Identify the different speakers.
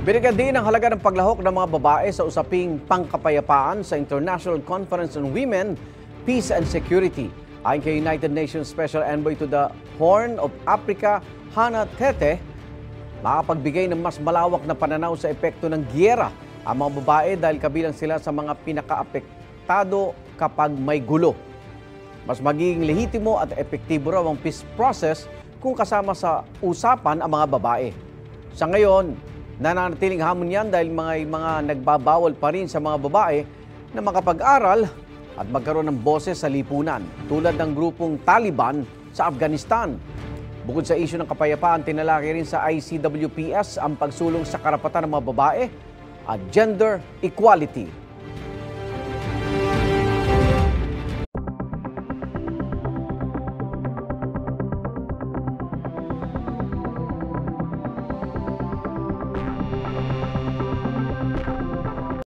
Speaker 1: Binigyan din ang halaga ng paglahok ng mga babae sa usaping pangkapayapaan sa International Conference on Women, Peace and Security. Ayon kay United Nations Special Envoy to the Horn of Africa, Hannah Tete, makapagbigay ng mas malawak na pananaw sa epekto ng giyera ang mga babae dahil kabilang sila sa mga pinakaapektado kapag may gulo. Mas magiging lehitimo at epektibo raw ang peace process kung kasama sa usapan ang mga babae. Sa ngayon, nananatiling hamon yan dahil mga nagbabawal pa rin sa mga babae na makapag-aral at magkaroon ng boses sa lipunan, tulad ng grupong Taliban sa Afghanistan. Bukod sa isyu ng kapayapaan, tinalaki rin sa ICWPS ang pagsulong sa karapatan ng mga babae at gender equality.